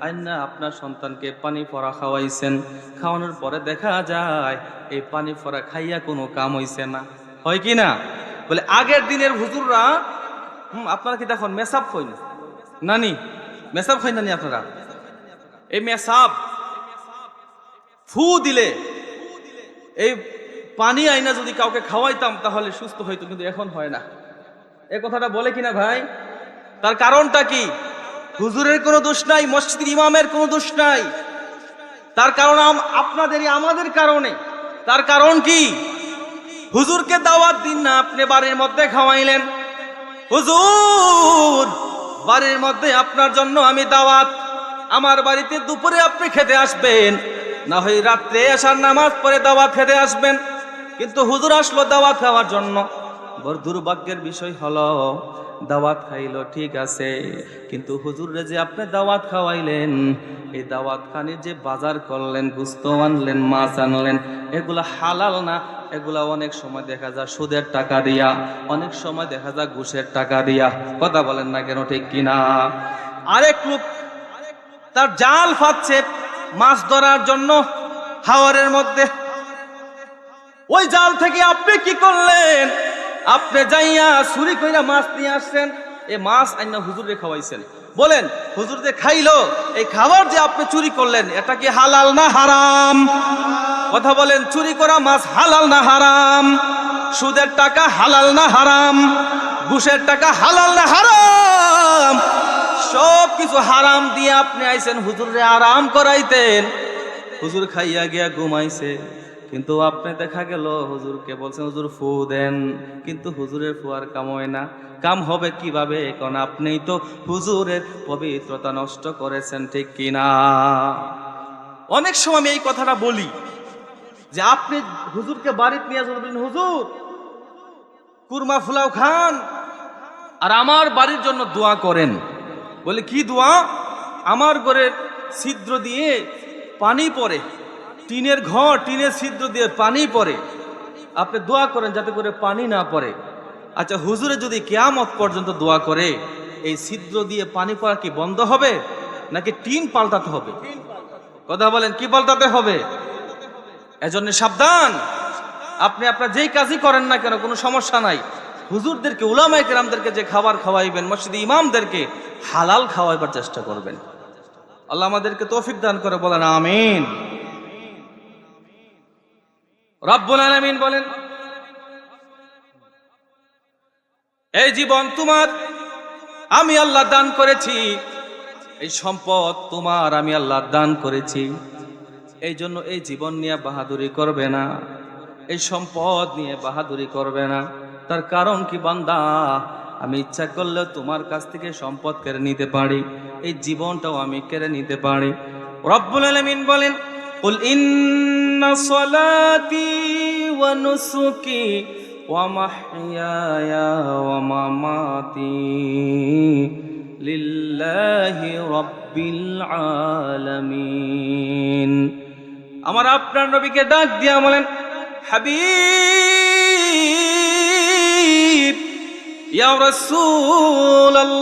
আইনা আপনার সন্তানকে পানি ফরা খাওয়াইছেন। খাওয়ানোর পরে দেখা যায় এই পানি ফরা খাইয়া কোনো কাম হইছে না, হয় কি না? বলে আগের দিনের হুজুররা, আপনারা কি দেখুন মেসাব হই নানি, মেসাব হয় নানি আপনারা? এই মেসাব ফু দিলে, এই পানি আইনা যদি কাউকে খাওয়াইতাম তাহলে সুস্থ হইতো, কিন্তু এখন হয় না। এই কথাটা বলে কিনা ভাই? তার কারণটা কি? হুজুরের কোনো দোষ নাই, মসজিদের ইমামের কোনো দোষ নাই, তার কারণ আপনাদেরই, আমাদের কারণে। তার কারণ কি? হুজুরকে দাওয়াত দিন না, আপনি বাড়ির মধ্যে খাওয়াইলেন। হুজুর বাড়ির মধ্যে আপনার জন্য আমি দাওয়াত, আমার বাড়িতে দুপুরে আপনি খেতে আসবেন, না হয় রাত্রে আসার নামাজ পড়ে দাওয়াত খেতে আসবেন। কিন্তু হুজুর আসলো দাওয়াত খাওয়ার জন্য। বড় দুর্ভাগ্যের বিষয় হলো, দাওয়াত খাইলো ঠিক আছে, কিন্তু হুজুরে যে আপনি দাওয়াত খাওয়াইলেন, এই দাওয়াত খানির যে বাজার করলেন, গোস্ত আনলেন, মাছ আনলেন, এগুলা হালাল না। এগুলা অনেক সময় দেখা যায় সুদের টাকা দিয়া, অনেক সময় দেখা যায় ঘুষের টাকা দিয়া। কথা বলেন না কেন, ঠিক কিনা? আরেক লোক তার জাল ফাচ্ছে মাছ ধরার জন্য হাওরের মধ্যে, ওই জাল থেকে আপনি কি করলেন? আপনি যাইয়া চুরি কইরা মাছ নিয়ে আসছেন, এই মাছ আইনা হুজুরে খাওয়াইছেন। বলেন, হুজুর যে খাইলো, এই খাবার যে আপনি চুরি করলেন, এটা কি হালাল না হারাম? কথা বলেন, চুরি করা মাছ হালাল না হারাম? সুদের টাকা হালাল না হারাম? ঘুষের টাকা হালাল না হারাম? সব কিছু হারাম দিয়ে আপনি আইছেন হুজুরে আরাম করাইতেন। হুজুর খাইয়া গিয়া ঘুমাইছে, কিন্তু আপনি দেখা গেল হুজুরকে বলছেন হুজুর ফু দেন, কিন্তু হুজুরের ফু আর কাম হয় না। কাম হবে কিভাবে? কারণ আপনিই তো হুজুরের পবিত্রতা নষ্ট করেছেন, ঠিক কিনা? অনেক সময় আমি এই কথাটা বলি যে আপনি হুজুরকে বাড়িতে নিয়ে বলবেন, হুজুর কুরমা ফুলাও খান আর আমার বাড়ির জন্য দোয়া করেন। বলে কি দোয়া? আমার ঘরের ছিদ্র দিয়ে পানি পড়ে, টিনের ঘর, টিনের ছিদ্র দিয়ে পানি পড়ে, আপনি দোয়া করেন যাতে করে পানি না পড়ে। আচ্ছা, হুজুরে যদি কিয়ামত পর্যন্ত দোয়া করে, এই ছিদ্র দিয়ে পানি পড়া কি বন্ধ হবে, নাকি টিন পাল্টাতে হবে? কথা বলেন, কি পাল্টাতে হবে? এজন্য সাবধান, আপনি আপনার যেই কাজই করেন না কেন কোনো সমস্যা নাই, হুজুরদেরকে, উলামায়ে কেরামদেরকে যে খাবার খাওয়াইবেন, মসজিদে ইমামদেরকে হালাল খাওয়াইবার চেষ্টা করবেন। আল্লাহ আমাদেরকে তৌফিক দান করে, বলেন আমিন। রব্বুল আলামিন বলেন, এই জীবন তোমার, আমি আল্লাহ দান করেছি, এই সম্পদ তোমার, আমি আল্লাহ দান করেছি। এই জন্য এই জীবন নিয়ে বাহাদুরি করবে না, এই সম্পদ নিয়ে বাহাদুরি করবে না। তার কারণ কি বান্দা, আমি ইচ্ছা করলে তোমার কাছ থেকে সম্পদ কেড়ে নিতে পারি, এই জীবনটাও আমি কেড়ে নিতে পারি। রব্বুল আলামিন বলেন, কুল ইন্না সলাতি ওয়া নুসুকি ওয়া মাহইয়ায়া ওয়া মামাতি লিল্লাহি রাব্বিল আলামিন। আমার আপনার নবীকে ডাক দিয়া বলেন, হাবিব ইয়া রাসূলুল্লাহ,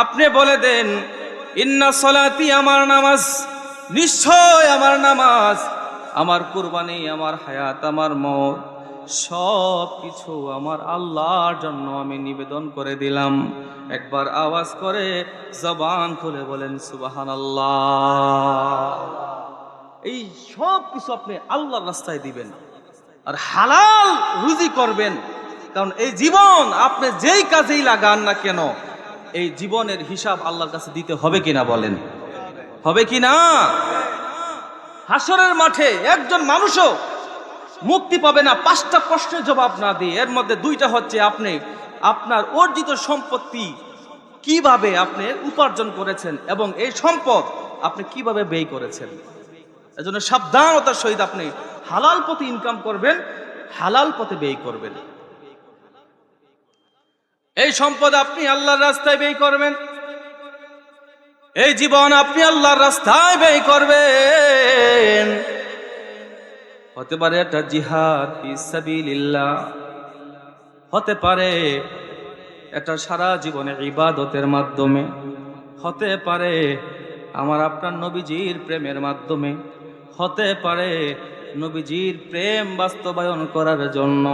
আপনি বলে দেন, ইন্না সলাতি, আমার নামাজ, নিশ্চয় আমার নামাজ, আমার কুরবানি, আমার হায়াত, আমার মওত, সব কিছু আমার আল্লাহর জন্য আমি নিবেদন করে দিলাম। একবার আওয়াজ করে জবান খুলে বলেন সুবহানাল্লাহ। এই সব কিছু আপনি আল্লাহর রাস্তায় দিবেন আর হালাল রুজি করবেন, কারণ এই জীবন আপনি যেই কাজেই লাগান না কেন, এই জীবনের হিসাব আল্লাহর কাছে দিতে হবে কিনা, বলেন হবে কিনা? হাসরের মাঠে একজন মানুষও মুক্তি পাবে না 5টা প্রশ্নের জবাব না দিয়ে। এর মধ্যে 2টা হচ্ছে আপনি আপনার অর্জিত সম্পত্তি কিভাবে আপনি উপার্জন করেছেন এবং এই সম্পদ আপনি কিভাবে ব্যয় করেছেন। এজন্য সাবধানতার সহিত আপনি হালাল পথে ইনকাম করবেন, হালাল পথে ব্যয় করবেন। এই সম্পদ আপনি আল্লাহর রাস্তায় ব্যয় করবেন, এই জীবন আপনি আল্লাহর রাস্তায় ব্যয় করবেন। হতে পারে এটা জিহাদ ফি সাবিলিল্লাহ, হতে পারে এটা সারা জীবনে ইবাদতের মাধ্যমে, হতে পারে আমার আপনার নবীজির প্রেমের মাধ্যমে, হতে পারে নবীজির প্রেম বাস্তবায়ন করার জন্য,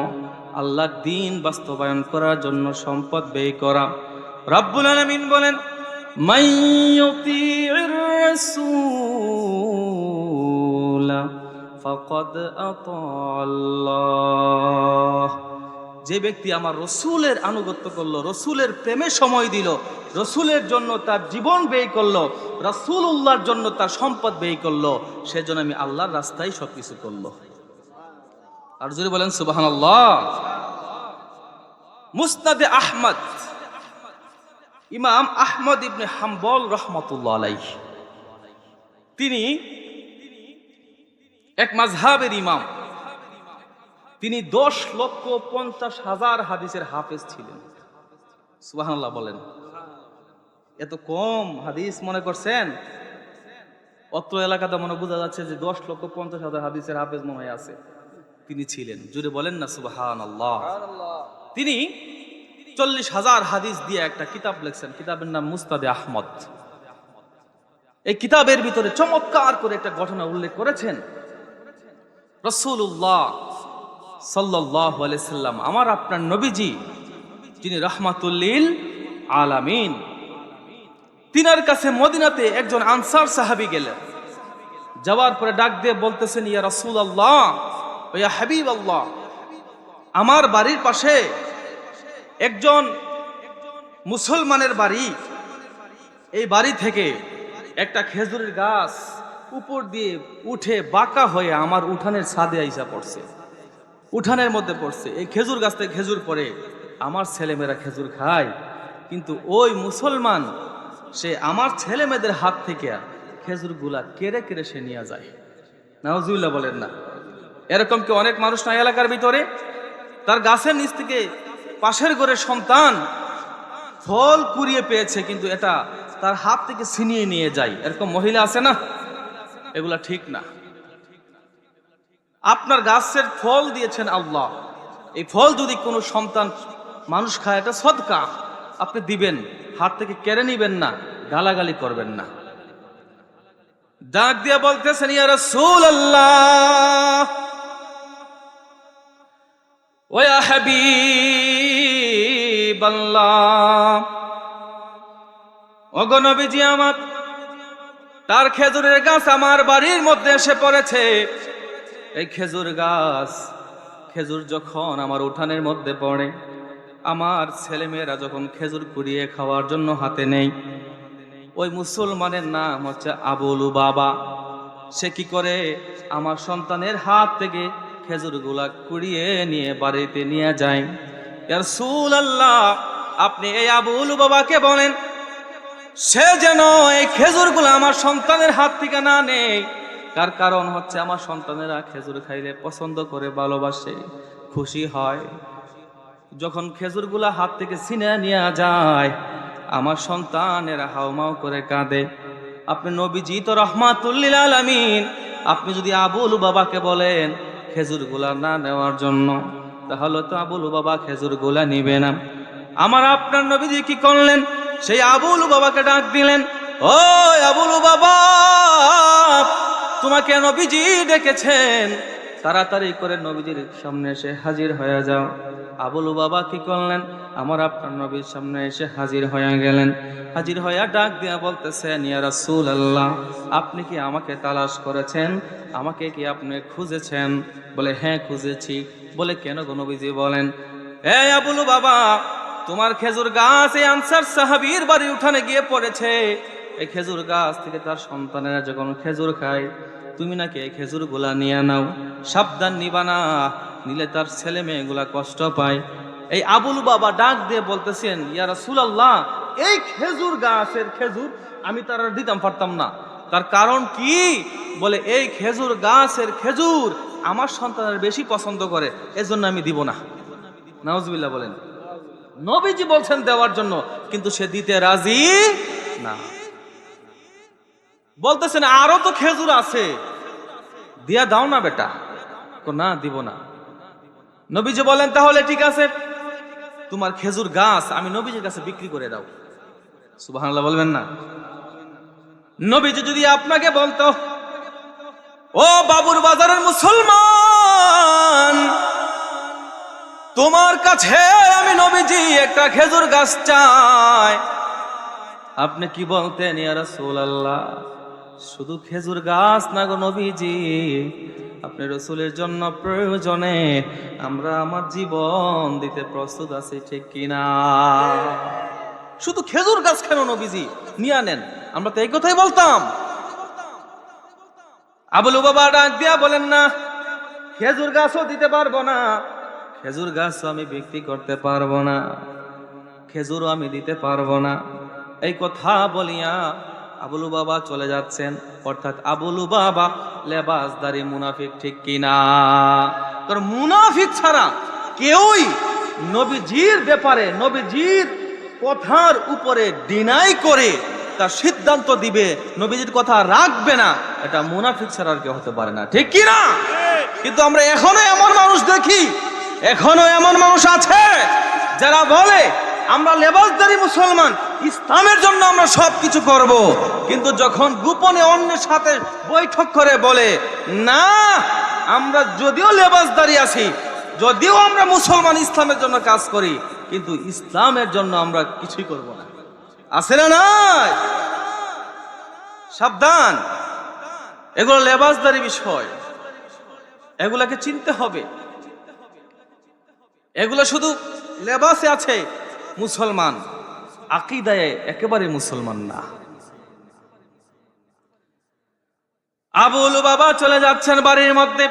আল্লাহর দ্বীন বাস্তবায়ন করার জন্য সম্পদ ব্যয় করা। রব্বুল আলামিন বলেন, মান ইউতিউর রাসূল ফাকাদ আতাআল্লাহ। যে ব্যক্তি আমার রসুলের আনুগত্য করলো, রসুলের প্রেমে সময় দিল, রসুলের জন্য তার জীবন ব্যয় করলো, রাসূলুল্লাহর জন্য তার সম্পদ ব্যয় করলো, সেজন্য আমি আল্লাহর রাস্তায় সবকিছু করলো। আর জোরে বলেন সুবহানাল্লাহ। মুসনাদে আহমদ, ইমাম আহমদ ইবনে হাম্বল রাহমাতুল্লাহ আলাইহি, তিনি এক মাযহাবের ইমাম। তিনি 10,50,000 হাদিসের হাফেজ ছিলেন। সুবহানাল্লাহ বলেন। এত কম হাদিস মনে করছেন? অত্র এলাকাতে মনে বোঝা যাচ্ছে যে 10,50,000 হাদিসের হাফেজ মনে হয় আছে। তিনি ছিলেন, জুড়ে বলেন না সুবহানাল্লাহ। তিনি 40,000 হাদিস দিয়ে একটা কিতাব লিখছেন, কিতাবের নাম মুসনাদে আহমদ। এই কিতাবের ভিতরে চমৎকার করে একটা ঘটনা উল্লেখ করেছেন। রাসূলুল্লাহ সাল্লাল্লাহু আলাইহি সাল্লাম, আমার আপনার নবীজি, যিনি রাহমাতুল লিল আলামিন, তিনার কাছে মদিনাতে একজন আনসার সাহাবী গেলেন। যাওয়ার পরে ডাক দিয়ে বলতেছেন, ইয়া রাসূলুল্লাহ, ইয়া হাবিবাল্লাহ, আমার বাড়ির পাশে একজন মুসলমানের বাড়ি, এই বাড়ি থেকে একটা খেজুরের গাছ উপর দিয়ে উঠে বাঁকা হয়ে আমার উঠানের ছাদে আইসা পড়ছে, উঠানের মধ্যে পড়ছে। এই খেজুর গাছ থেকে খেজুর পড়ে, আমার ছেলেমেয়েরা খেজুর খায়, কিন্তু ওই মুসলমান সে আমার ছেলে মেয়েদের হাত থেকে খেজুরগুলা কেড়ে কেড়ে সে নিয়ে যায়। নাউজুবিল্লাহ বলেন না। এরকম কি অনেক মানুষ না এলাকার ভিতরে? তার গাছের নিচ থেকে পাশের ঘরের সন্তান ফল কুড়িয়ে পেয়েছে, কিন্তু এটা তার হাত থেকে ছিনিয়ে নিয়ে যায়। এরকম মহিলা আছে না? এগুলা ঠিক না। আপনার গাছের ফল দিয়েছেন আল্লাহ, এই ফল যদি কোনো সন্তান মানুষ খায়, এটা সদকা, আপনি দিবেন, হাত থেকে কেড়ে নিবেন না, গালাগালি করবেন না। ডাক দিয়ে বলতেছেন, ইয়া রাসূলুল্লাহ ওয়া ইয়া হাবিবাল্লাহ, ওগো নবীজি আমার, তার খেজুরের গাছ আমার বাড়ির মধ্যে এসে পড়েছে। এই খেজুর গাছ, খেজুর যখন আমার উঠানের মধ্যে পড়ে, আমার ছেলেমেয়েরা যখন খেজুর কুড়িয়ে খাওয়ার জন্য হাতে নেই, ওই মুসলমানের নাম হচ্ছে আবু লুবাবা। সে কি করে? আমার সন্তানের হাত থেকে খেজুরগুলা কুড়িয়ে নিয়ে বাড়িতে নিয়ে যায়। ইয়া রাসূলুল্লাহ, আপনি এই আবু লুবাবাকে বলেন সে যেন এই খেজুরগুলো আমার সন্তানের হাত থেকে না নেয়। তার কারণ হচ্ছে আমার সন্তানেরা খেজুর খাইলে পছন্দ করে, ভালোবাসে, খুশি হয়। যখন খেজুরগুলা হাত থেকে ছিনে নিয়ে যায়, আমার সন্তানেরা হাউমাউ করে কাঁদে। আপনি নবীজি তো রাহমাতুল লিল আলামিন, আপনি যদি আবু লুবাবাকে বলেন খেজুরগুলা না নেওয়ার জন্য, তাহলে তো আবু লুবাবা খেজুরগুলা নিবে না। আমার আপনার নবীজি কি করলেন? সেই আবু লুবাবাকে ডাক দিলেন, ও আবু লুবাবা, তোমাকে নবীজি ডেকেছেন, তাড়াতাড়ি করে নবীজির সামনে এসে হাজির হয়ে যাও। আবু লুবাবা কি করলেন? আমার আপনার নবীর সামনে এসে হাজির হয়ে গেলেন। হাজির হয়ে ডাক দিয়া বলতেছেন, ইয়া রাসূলুল্লাহ, আপনি কি আমাকে তালাশ করেছেন? আমাকে কি আপনি খুঁজেছেন? বলে, হ্যাঁ খুঁজেছি। বলে, কেন গো নবীজি? বলেন। হে আবু লুবাবা, তোমার খেজুর গাছ এই আনসার সাহাবীর বাড়ি উঠানে গিয়ে পড়েছে। এই খেজুর গাছ থেকে তার সন্তানেরা যখন খেজুর খায়, তুমি নাকি এই খেজুর গুলা নিয়ে নাও। সাবধান নিবা না, নিলে তার ছেলে মেয়েগুলা কষ্ট পায়। এই আবু লুবাবা ডাক দিয়ে বলতেছেন, ইয়া রাসূলুল্লাহ, এই খেজুর গাছের খেজুর আমি তার দিতাম পারতাম না। তার কারণ কি? বলে, এই খেজুর গাছের খেজুর আমার সন্তানের বেশি পছন্দ করে, এজন্য আমি দিব না। নাউজুবিল্লাহ বলেন। নবীজি বলছেন দেওয়ার জন্য, কিন্তু সে দিতে রাজি না। বলতেছেন আরো তো খেজুর আছে, দিয়া দাও না বেটা। না, দিব না। নবীজি বলেন তাহলে ঠিক আছে, তোমার খেজুর গাছ আমি নবীজির কাছে বিক্রি করে দাও। সুবহানাল্লাহ বলবেন না? নবীজি যদি আপনাকে বলতো, ও বাবুর বাজারের মুসলমান, তোমার কাছে আমি নবীজি একটা খেজুর গাছ চাই, আপনি কি বলতেন? ইয়া রাসূলুল্লাহ, শুধু খেজুর গাছ না গো নবীজি, আপনি রাসূলের জন্য প্রয়োজনে আমরা আমার জীবন দিতে প্রস্তুত আছি, ঠিক কিনা? শুধু খেজুর গাছ কেন নবীজি, নিয়ে নেন। আমরা তো এই কথাই বলতাম। আবু লুবাবা ডাক দিয়া বলেন, না, খেজুর গাছও দিতে পারবো না, খেজুর গাছও আমি বিক্রি করতে পারবো না, খেজুরও আমি দিতে পারবো না। এই কথা বলিয়া আবু লুবাবা চলে যাচ্ছেন। অর্থাৎ আবু লুবাবা লেবাসদারি মুনাফিক, ঠিক কিনা? কারণ মুনাফিক ছাড়া কেউই নবীজির ব্যাপারে, নবীজির কথার উপরে ডিনাই করে তার সিদ্ধান্ত দিবে, নবীজির কথা রাখবে না, এটা মুনাফিক ছাড়া আর কেউ হতে পারে না, ঠিক কিনা? কিন্তু আমরা এখনো এমন মানুষ দেখি, এখনো এমন মানুষ আছে যারা বলে আমরা লেবাসদারি মুসলমান, ইসলামের জন্য আমরা সবকিছু করব, কিন্তু যখন গোপনে অন্যের সাথে বৈঠক করে বলে, না, আমরা যদিও লেবাসদারি আছি, যদিও আমরা মুসলমান, ইসলামের জন্য কাজ করি, কিন্তু ইসলামের জন্য আমরা কিছুই করব না। আছে না নাই? সাবধান, এগুলো লেবাসদারি বিষয়, এগুলাকে চিনতে হবে। এগুলো শুধু লেবাসে আছে মুসলমান, আকীদায়ে একেবারে মুসলমান না। আবু লুবাবা চলে যাচ্ছেন বাড়ির মধ্যে।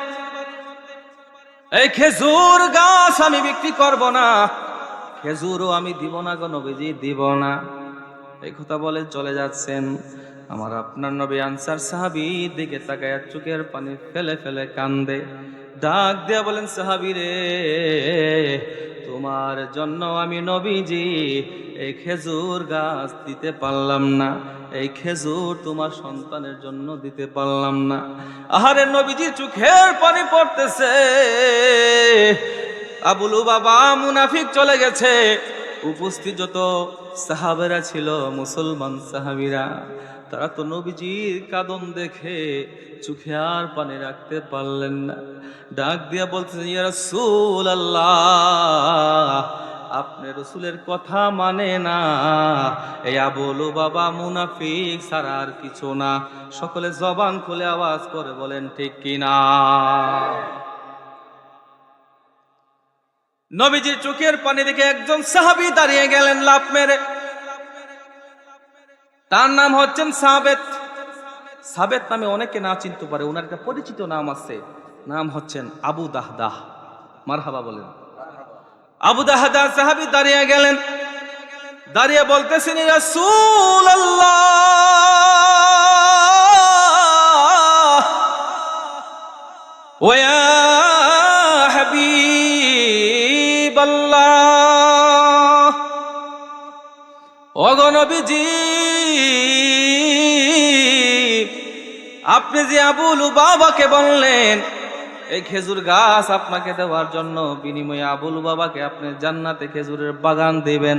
এই খেজুর গাছ আমি বিক্রি করব না, খেজুরও আমি দিব না গো নবীজি, দিব না। এই কথা বলে চলে যাচ্ছেন। আমার আপনার নবী আনসার সাহাবী দিকে তাকায় চোখের পানি ফেলে ফেলে কান্দে। ডাক দিয়া বলেন, সাহাবী রে, তোমার জন্য আমি নবীজি এই খেজুর গাছ দিতে পারলাম না, এই খেজুর তোমার সন্তানের জন্য দিতে পারলাম না। আহারে নবীজি চোখের পানি পড়তেছে। আবু লুবাবা মুনাফিক চলে গেছে। উপস্থিত যত সাহাবেরা ছিল, মুসলমান সাহাবীরা, তারা তো নবীজির কাঁদন দেখে চোখে আর পানি রাখতে পারলেন না। ডাক দিয়া বলতেছেন, ইয়া রাসূলুল্লাহ, আপনি রাসূলের কথা মানে না, এই আবু লুবাবা মুনাফিক ছাড়া আর কিছু না। সকলে জবান খুলে আওয়াজ করে বলেন, ঠিক কিনা? নবীজির চোখের পানি দেখে একজন সাহাবী দাঁড়িয়ে গেলেন লাফ মেরে। তার নাম হচ্ছেন সাবেত। সাবেত নামে অনেকে না চিনতে পারে, ওনার একটা পরিচিত নাম আছে, নাম হচ্ছেন আবু দাহদাহ। মারহাবা বলেন। আবু দাহদাহ সাহাবী দাঁড়িয়ে গেলেন, দাঁড়িয়ে বলতেছেন, ইয়া রাসূলুল্লাহ ওয়া ইয়া হাবিবাল্লাহ, ওগো নবীজি, আপনি যে আবু লুবাবাকে বললেন এই খেজুর গাছ আপনাকে দেওয়ার জন্য, বিনিময়ে আবু লুবাবাকে আপনি জান্নাতে খেজুরের বাগান দিবেন,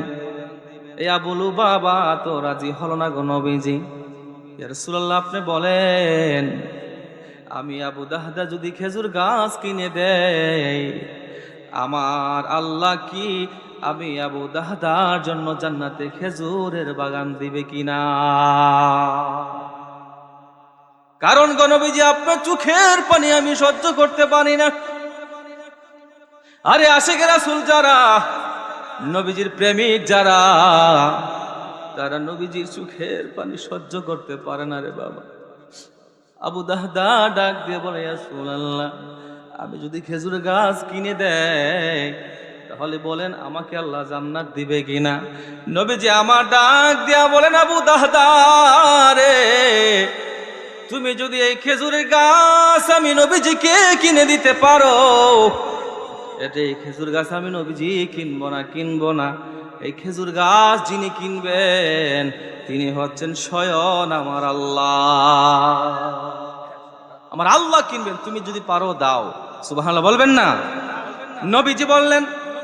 এই আবু লুবাবা তো রাজি হলো না গো নবীজি। ইয়া রাসূলুল্লাহ, আপনি বলেন, আমি আবু দাহদা যদি খেজুর গাছ কিনে দেই, আমার আল্লাহ কি আমি আবু দাহদার জন্য জান্নাতে খেজুরের বাগান দিবে কিনা? কারণ গো নবীজি, আপনার চোখের পানি আমি সহ্য করতে পারি না। আরে আশিক রাসূল যারা, নবীজির প্রেমিক যারা, তারা নবীজির চোখের পানি সহ্য করতে পারে না রে বাবা। আবু দাহদা ডাক দিয়ে বলে, ইয়া রাসূলুল্লাহ, আমি যদি খেজুর গাছ কিনে দেই, তাহলে বলেন আমাকে আল্লাহ জান্নাত দিবে কিনা? নবীজি আমার ডাক দিয়া বলেন, আবু দাহদা রে, তুমি যদি এই খেজুরের গাছ আমি নবীজিকে কিনে দিতে পারো, এই খেজুর গাছ আমি নবীজি কিনবো না। এই খেজুর গাছ যিনি কিনবেন তিনি হচ্ছেন স্বয়ং আমার আল্লাহ কিনবেন। তুমি যদি পারো দাও। সুবহানাল্লাহ বলবেন না? নবীজি বললেন,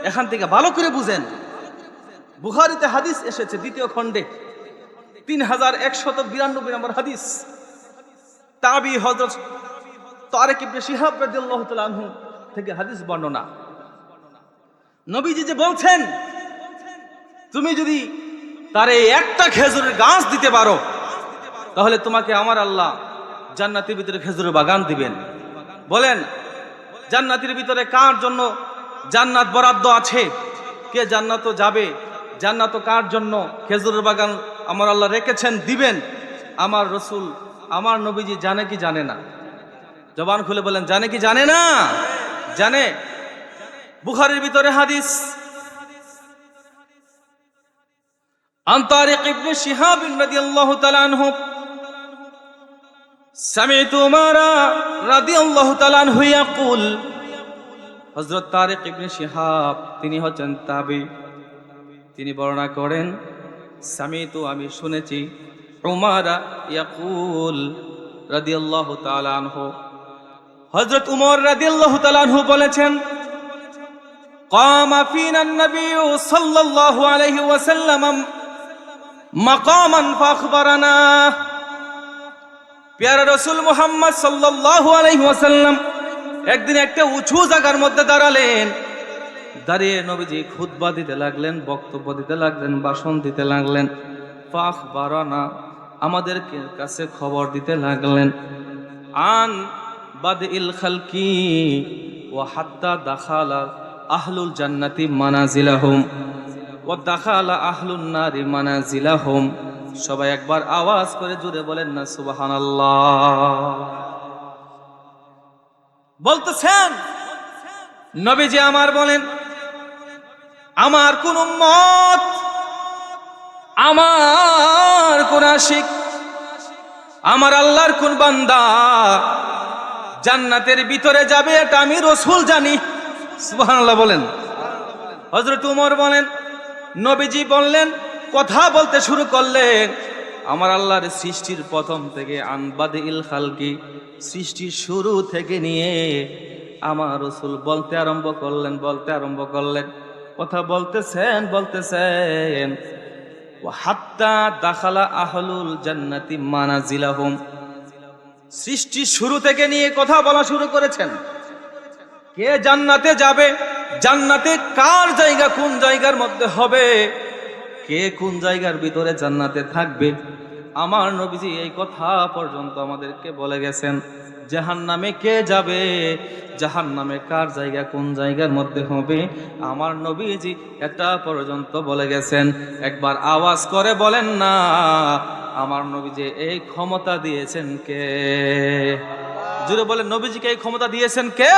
এখান থেকে ভালো করে বুঝেন, বুখারীতে হাদিস এসেছে দ্বিতীয় খণ্ডে 3192 নম্বর হাদিস, তাবি হযরত তারিক ইবনে শিহাব রাদিয়াল্লাহু তাআলা আনহু থেকে হাদিস বর্ণনা। নবীজি যে বলছেন, তুমি যদি তার এই একটা খেজুরের গাছ দিতে পারো তাহলে তোমাকে আমার আল্লাহ জান্নাতের ভিতরে খেজুরের বাগান দিবেন। বলেন, জান্নাতের ভিতরে কার জন্য জান্নাত বরাদ্দ আছে? কে জান্নাত যাবে? জান্নাত কার জন্য খেজুরের বাগান আমার আল্লাহ রেখেছেন, দিবেন? আমার রসুল, আমার নবীজি জানে কি জানে না? জবান খুলে বলেন, জানে কি জানে না? জানে। বুখারীর ভিতরে হাদিস, আন তারিক ইবনে শিহাব রাদিয়াল্লাহু তাআলা আনহু সামি'তু উমর রাদিয়াল্লাহু তাআলা আনহু ইয়াকুল, হযরত তারিক ইবনে শিহাব তিনি হচ্ছেন তাবি, তিনি বর্ণনা করেন, সামি'তু আমি শুনেছি, উমর ইয়াকুল রাদিয়াল্লাহু তাআলা আনহু, হযরত উমর রাদিয়াল্লাহু তাআলা আনহু বলেছেন, কামা ফিনা নবী সাল্লাল্লাহু আলাইহি ওয়াসাল্লাম মাকামান ফাখবারানা, প্যারা রাসূল মুহাম্মদ সাল্লাল্লাহু আলাইহি ওয়াসাল্লাম একদিন একটা উঁচু জায়গার মধ্যে দাঁড়ালেন। দাঁড়িয়ে নবীজি খুতবা দিতে লাগলেন, বক্তব্য দিতে লাগলেন, ভাষণ দিতে লাগলেন। ফাখবারানা আমাদের কাছে খবর দিতে লাগলেন, আন বাদিল খালকি ওয়া হাত্তা দাখালা আহলুল জান্নাতি মানাজিলাহুম ওয়া দাখালা আহলুন নারি মানাজিলাহুম। সবাই একবার আওয়াজ করে জুড়ে বলেন না সুবহানাল্লাহ। বলতেছেন নবীজি আমার বলেন, আমার কোন উম্মত, আমার কোন আশিক, আমার আল্লাহর কোন বান্দা জান্নাতের ভিতরে যাবে এটা আমি রাসূল জানি। সুবহানাল্লাহ বলেন। হযরত উমর বলেন, নবীজি বললেন, কথা বলতে শুরু করলেন, আমার আল্লাহর সৃষ্টির প্রথম থেকে আনবাদিল খালকি, সৃষ্টির শুরু থেকে নিয়ে আমার রাসূল বলতে আরম্ভ করলেন, কথা বলতেছেন, ওয়া হাত্তা দাখালা আহলুল জান্নাতি মানাজিলাহুম, সৃষ্টির শুরু থেকে নিয়ে কথা বলা শুরু করেছেন। কে জান্নাতে যাবে, জান্নাতে কার জায়গা কোন জায়গার মধ্যে হবে, কে কোন জায়গার ভিতরে জান্নাতে থাকবে, আমার নবীজি এই কথা পর্যন্ত আমাদেরকে বলে গেছেন। জাহান্নামে কে যাবে, জাহান্নামে কার জায়গা কোন জায়গার মধ্যে হবে, আমার নবীজি এটা পর্যন্ত বলে গেছেন। একবার আওয়াজ করে বলেন না, আমার নবীজি এই ক্ষমতা দিয়েছেন কে? জুড়ে বলেন, নবীজিকে এই ক্ষমতা দিয়েছেন কে?